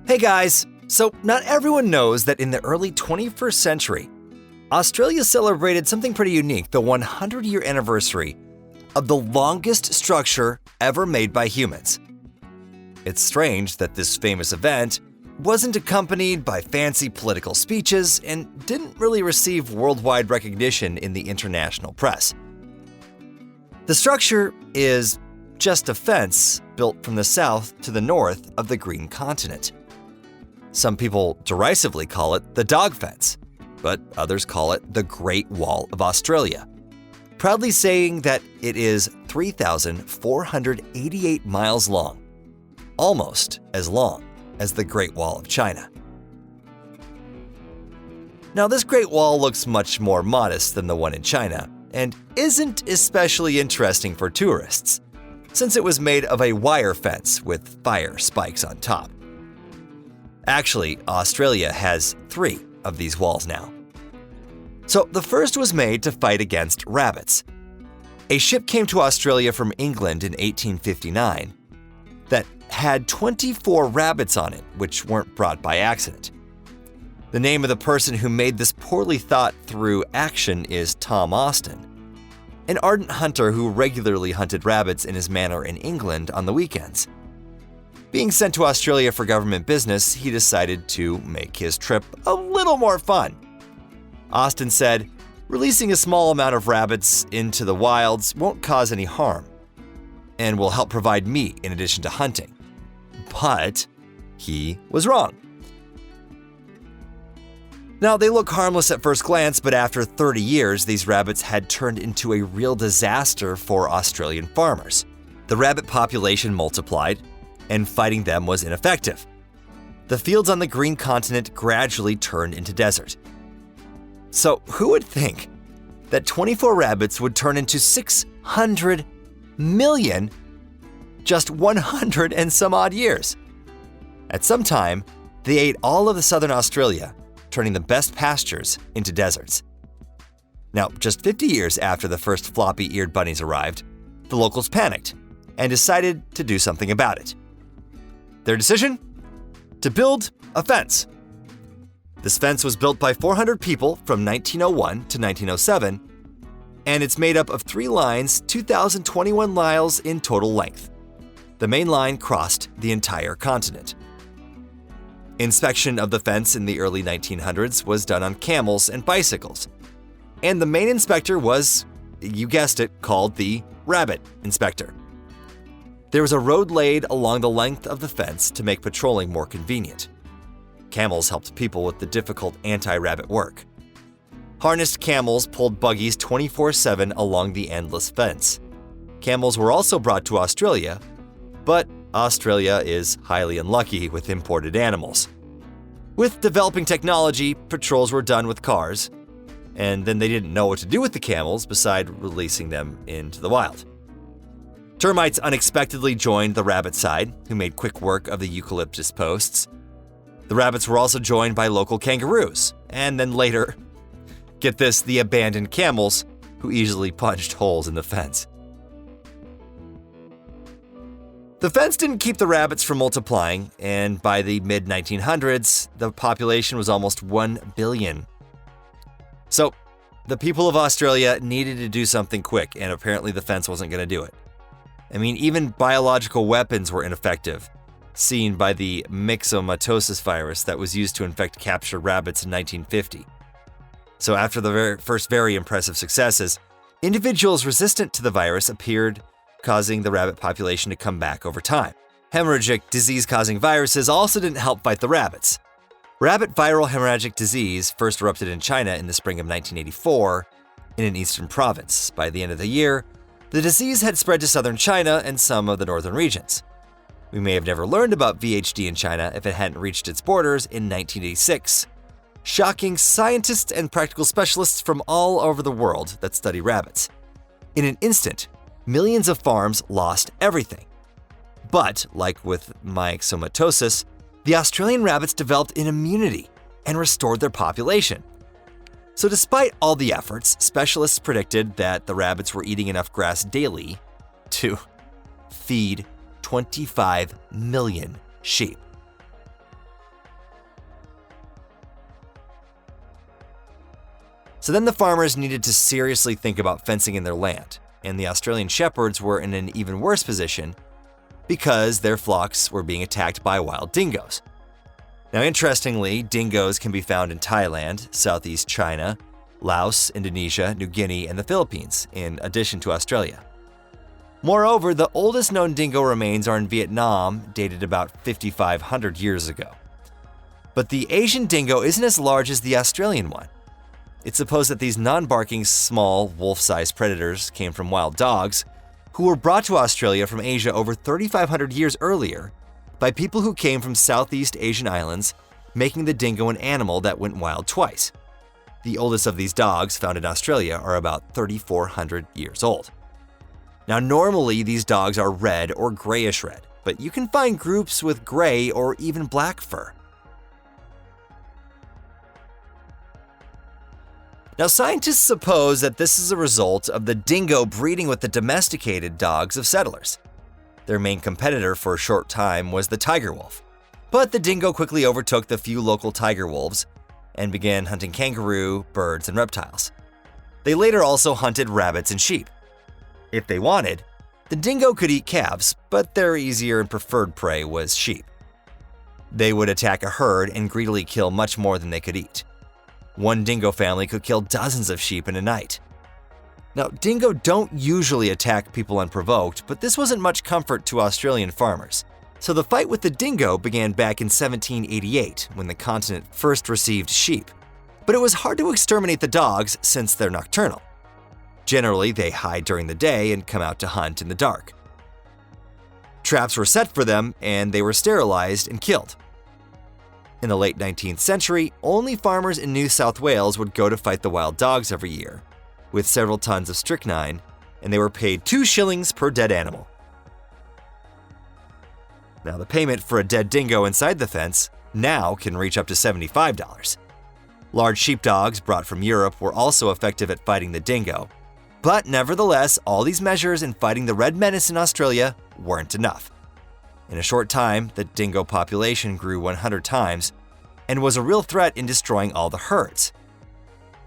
Hey guys! So, not everyone knows that in the early 21st century, Australia celebrated something pretty unique, the 100-year anniversary of the longest structure ever made by humans. It's strange that this famous event wasn't accompanied by fancy political speeches and didn't really receive worldwide recognition in the international press. The structure is just a fence built from the south to the north of the Green Continent. Some people derisively call it the dog fence, but others call it the Great Wall of Australia, proudly saying that it is 3,488 miles long, almost as long as the Great Wall of China. Now, this Great Wall looks much more modest than the one in China and isn't especially interesting for tourists, since it was made of a wire fence with fire spikes on top. Actually, Australia has 3 of these walls now. So the first was made to fight against rabbits. A ship came to Australia from England in 1859 that had 24 rabbits on it, which weren't brought by accident. The name of the person who made this poorly thought through action is Tom Austin, an ardent hunter who regularly hunted rabbits in his manor in England on the weekends. Being sent to Australia for government business, he decided to make his trip a little more fun. Austin said, "Releasing a small amount of rabbits into the wilds won't cause any harm and will help provide meat in addition to hunting." But he was wrong. Now, they look harmless at first glance, but after 30 years, these rabbits had turned into a real disaster for Australian farmers. The rabbit population multiplied, and fighting them was ineffective. The fields on the Green Continent gradually turned into desert. So who would think that 24 rabbits would turn into 600 million just 100 and some odd years? At some time, they ate all of the southern Australia, turning the best pastures into deserts. Now, just 50 years after the first floppy-eared bunnies arrived, the locals panicked and decided to do something about it. Their decision? To build a fence. This fence was built by 400 people from 1901 to 1907, and it's made up of 3 lines, 2,021 miles in total length. The main line crossed the entire continent. Inspection of the fence in the early 1900s was done on camels and bicycles, and the main inspector was, you guessed it, called the rabbit inspector. There was a road laid along the length of the fence to make patrolling more convenient. Camels helped people with the difficult anti-rabbit work. Harnessed camels pulled buggies 24/7 along the endless fence. Camels were also brought to Australia, but Australia is highly unlucky with imported animals. With developing technology, patrols were done with cars, and then they didn't know what to do with the camels beside releasing them into the wild. Termites unexpectedly joined the rabbit side, who made quick work of the eucalyptus posts. The rabbits were also joined by local kangaroos, and then later, get this, the abandoned camels, who easily punched holes in the fence. The fence didn't keep the rabbits from multiplying, and by the mid-1900s, the population was almost 1 billion. So, the people of Australia needed to do something quick, and apparently the fence wasn't going to do it. I mean, even biological weapons were ineffective, seen by the myxomatosis virus that was used to infect captured rabbits in 1950. So after the first very impressive successes, individuals resistant to the virus appeared, causing the rabbit population to come back over time. Hemorrhagic disease-causing viruses also didn't help fight the rabbits. Rabbit viral hemorrhagic disease first erupted in China in the spring of 1984 in an eastern province. By the end of the year, the disease had spread to southern China and some of the northern regions. We may have never learned about VHD in China if it hadn't reached its borders in 1986, shocking scientists and practical specialists from all over the world that study rabbits. In an instant, millions of farms lost everything. But, like with myxomatosis, the Australian rabbits developed an immunity and restored their population. So despite all the efforts, specialists predicted that the rabbits were eating enough grass daily to feed 25 million sheep. So then the farmers needed to seriously think about fencing in their land, and the Australian shepherds were in an even worse position because their flocks were being attacked by wild dingoes. Now, interestingly, dingoes can be found in Thailand, Southeast China, Laos, Indonesia, New Guinea, and the Philippines, in addition to Australia. Moreover, the oldest known dingo remains are in Vietnam, dated about 5,500 years ago. But the Asian dingo isn't as large as the Australian one. It's supposed that these non-barking, small, wolf-sized predators came from wild dogs who were brought to Australia from Asia over 3,500 years earlier by people who came from Southeast Asian islands, making the dingo an animal that went wild twice. The oldest of these dogs found in Australia are about 3,400 years old. Now, normally these dogs are red or grayish red, but you can find groups with gray or even black fur. Now, scientists suppose that this is a result of the dingo breeding with the domesticated dogs of settlers. Their main competitor for a short time was the tiger wolf, but the dingo quickly overtook the few local tiger wolves and began hunting kangaroo, birds, and reptiles. They later also hunted rabbits and sheep. If they wanted, the dingo could eat calves, but their easier and preferred prey was sheep. They would attack a herd and greedily kill much more than they could eat. One dingo family could kill dozens of sheep in a night. Now, dingo don't usually attack people unprovoked, but this wasn't much comfort to Australian farmers. So the fight with the dingo began back in 1788 when the continent first received sheep. But it was hard to exterminate the dogs since they're nocturnal. Generally, they hide during the day and come out to hunt in the dark. Traps were set for them and they were sterilized and killed. In the late 19th century, only farmers in New South Wales would go to fight the wild dogs every year, with several tons of strychnine, and they were paid 2 shillings per dead animal. Now, the payment for a dead dingo inside the fence now can reach up to $75. Large sheepdogs brought from Europe were also effective at fighting the dingo, but nevertheless, all these measures in fighting the red menace in Australia weren't enough. In a short time, the dingo population grew 100 times and was a real threat in destroying all the herds.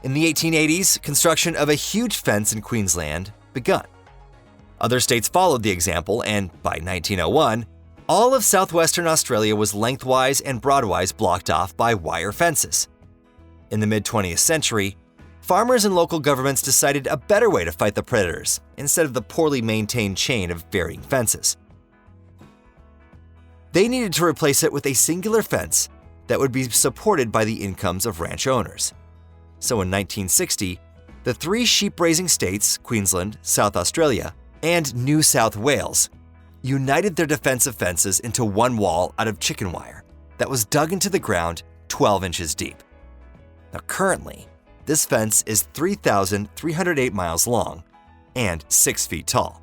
In the 1880s, construction of a huge fence in Queensland begun. Other states followed the example, and by 1901, all of southwestern Australia was lengthwise and broadwise blocked off by wire fences. In the mid-20th century, farmers and local governments decided a better way to fight the predators instead of the poorly maintained chain of varying fences. They needed to replace it with a singular fence that would be supported by the incomes of ranch owners. So in 1960, the 3 sheep-raising states, Queensland, South Australia, and New South Wales, united their defensive fences into one wall out of chicken wire that was dug into the ground 12 inches deep. Now currently, this fence is 3,308 miles long and 6 feet tall.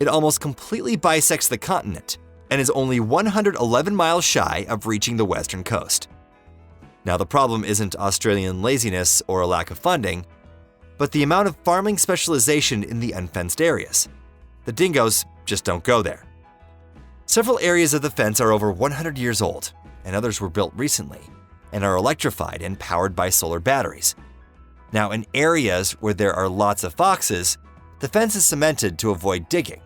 It almost completely bisects the continent and is only 111 miles shy of reaching the western coast. Now, the problem isn't Australian laziness or a lack of funding, but the amount of farming specialization in the unfenced areas. The dingoes just don't go there. Several areas of the fence are over 100 years old, and others were built recently and are electrified and powered by solar batteries. Now, in areas where there are lots of foxes, the fence is cemented to avoid digging,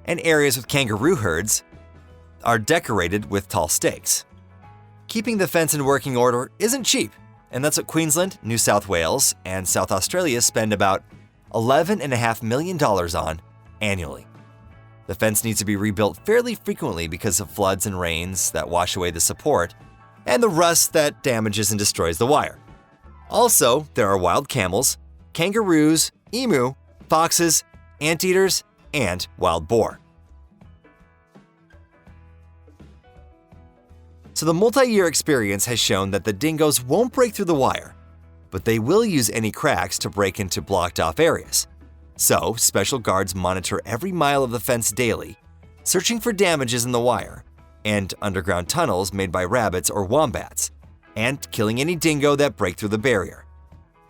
and areas with kangaroo herds are decorated with tall stakes. Keeping the fence in working order isn't cheap, and that's what Queensland, New South Wales, and South Australia spend about $11.5 million on annually. The fence needs to be rebuilt fairly frequently because of floods and rains that wash away the support, and the rust that damages and destroys the wire. Also, there are wild camels, kangaroos, emu, foxes, anteaters, and wild boar. So the multi-year experience has shown that the dingoes won't break through the wire, but they will use any cracks to break into blocked-off areas. So, special guards monitor every mile of the fence daily, searching for damages in the wire, and underground tunnels made by rabbits or wombats, and killing any dingo that break through the barrier.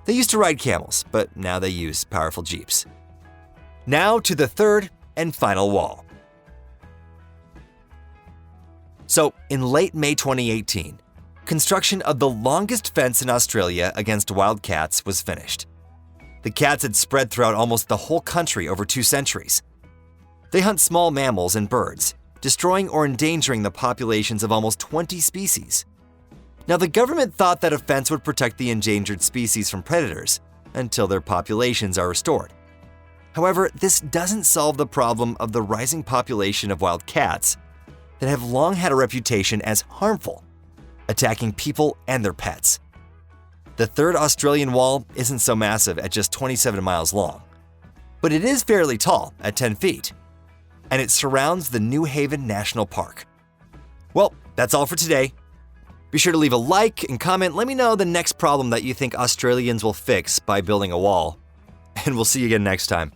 They used to ride camels, but now they use powerful jeeps. Now to the third and final wall. So, in late May 2018, construction of the longest fence in Australia against wild cats was finished. The cats had spread throughout almost the whole country over 2 centuries. They hunt small mammals and birds, destroying or endangering the populations of almost 20 species. Now, the government thought that a fence would protect the endangered species from predators until their populations are restored. However, this doesn't solve the problem of the rising population of wild cats that have long had a reputation as harmful, attacking people and their pets. The third Australian wall isn't so massive at just 27 miles long, but it is fairly tall at 10 feet, and it surrounds the New Haven National Park. Well, that's all for today. Be sure to leave a like and comment. Let me know the next problem that you think Australians will fix by building a wall. And we'll see you again next time.